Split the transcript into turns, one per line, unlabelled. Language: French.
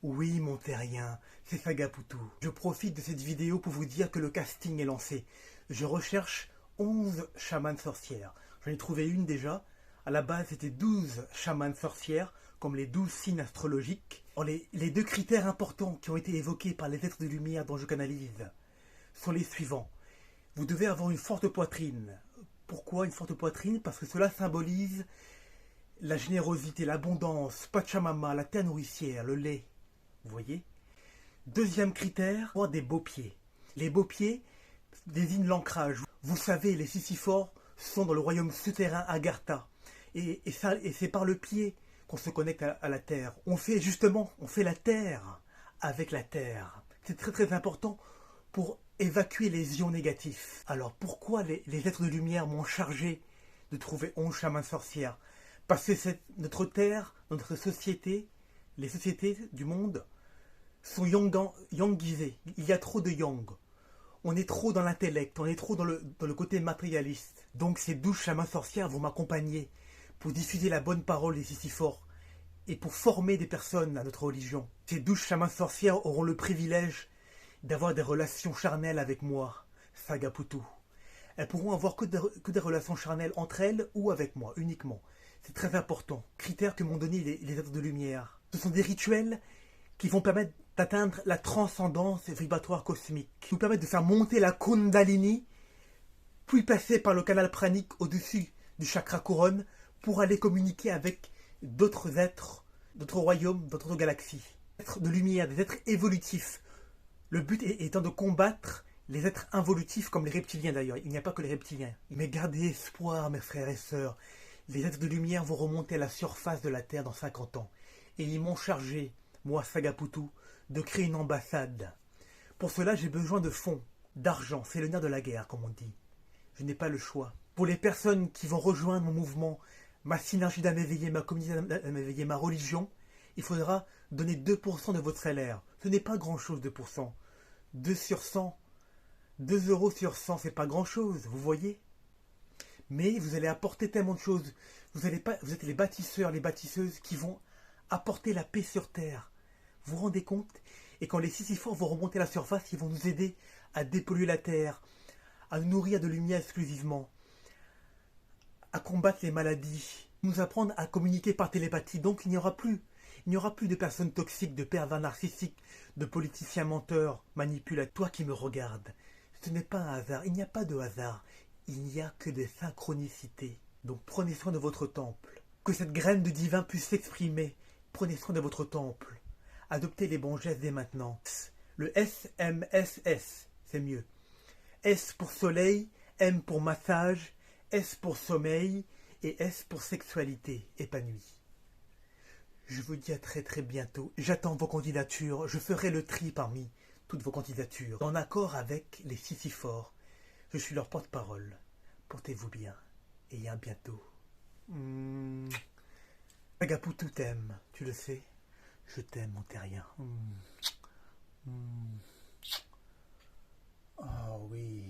Oui, mon terrien, c'est Sagapoutou. Je profite de cette vidéo pour vous dire que le casting est lancé. Je recherche 11 chamanes sorcières. J'en ai trouvé une déjà. À la base, c'était 12 chamanes sorcières, comme les 12 signes astrologiques. Or, les deux critères importants qui ont été évoqués par les êtres de lumière dont je canalise sont les suivants. Vous devez avoir une forte poitrine. Pourquoi une forte poitrine? Parce que cela symbolise la générosité, l'abondance, Pachamama, la terre nourricière, le lait. Vous voyez? Deuxième critère, avoir des beaux pieds. Les beaux pieds désignent l'ancrage. Vous savez, les Sisyphores sont dans le royaume souterrain Agartha. Et c'est par le pied qu'on se connecte à la terre. On fait la terre avec la terre. C'est très très important pour évacuer les ions négatifs. Alors pourquoi les êtres de lumière m'ont chargé de trouver 11 chamans sorcières? Parce que notre terre, notre société, les sociétés du monde sont yangisées. Il y a trop de yang. On est trop dans l'intellect, on est trop dans le côté matérialiste. Donc ces 12 chamans sorcières vont m'accompagner pour diffuser la bonne parole des Sisyphores et pour former des personnes à notre religion. Ces 12 chamans sorcières auront le privilège d'avoir des relations charnelles avec moi, Sagapoutou. Elles pourront avoir que des relations charnelles entre elles ou avec moi, uniquement. C'est très important. Critère que m'ont donné les êtres de lumière. Ce sont des rituels qui vont permettre d'atteindre la transcendance vibratoire cosmique, qui nous permettent de faire monter la Kundalini, puis passer par le canal pranique au-dessus du chakra couronne pour aller communiquer avec d'autres êtres, d'autres royaumes, d'autres galaxies. Des êtres de lumière, des êtres évolutifs. Le but étant de combattre les êtres involutifs comme les reptiliens d'ailleurs. Il n'y a pas que les reptiliens. Mais gardez espoir, mes frères et sœurs. Les êtres de lumière vont remonter à la surface de la Terre dans 50 ans. Et ils m'ont chargé, moi Sagapoutou, de créer une ambassade. Pour cela, j'ai besoin de fonds, d'argent. C'est le nerf de la guerre, comme on dit. Je n'ai pas le choix. Pour les personnes qui vont rejoindre mon mouvement, ma synergie d'âme éveillée, ma communauté d'âme éveillée, ma religion, il faudra donner 2% de votre salaire. Ce n'est pas grand-chose, 2%. 2 sur 100. 2 euros sur 100, c'est pas grand-chose, vous voyez? Mais vous allez apporter tellement de choses. Vous êtes les bâtisseurs, les bâtisseuses qui vont apporter la paix sur Terre. Vous vous rendez compte? Et quand les Sisyphores vont remonter à la surface, ils vont nous aider à dépolluer la Terre, à nous nourrir de lumière exclusivement, à combattre les maladies, nous apprendre à communiquer par télépathie. Donc il n'y aura plus de personnes toxiques, de pervers narcissiques, de politiciens menteurs, manipulateurs. Toi qui me regardes, ce n'est pas un hasard, il n'y a pas de hasard, il n'y a que des synchronicités. Donc prenez soin de votre temple, que cette graine de divin puisse s'exprimer. Prenez soin de votre temple, adoptez les bons gestes dès maintenant. Le SMSS, c'est mieux. S pour soleil, M pour massage, S pour sommeil et S pour sexualité épanouie. Je vous dis à très très bientôt. J'attends vos candidatures. Je ferai le tri parmi toutes vos candidatures. En accord avec les Sisyphores. Je suis leur porte-parole. Portez-vous bien. Et à bientôt. Sagapoutou t'aime. Tu le sais. Je t'aime, mon terrien. Oh oui.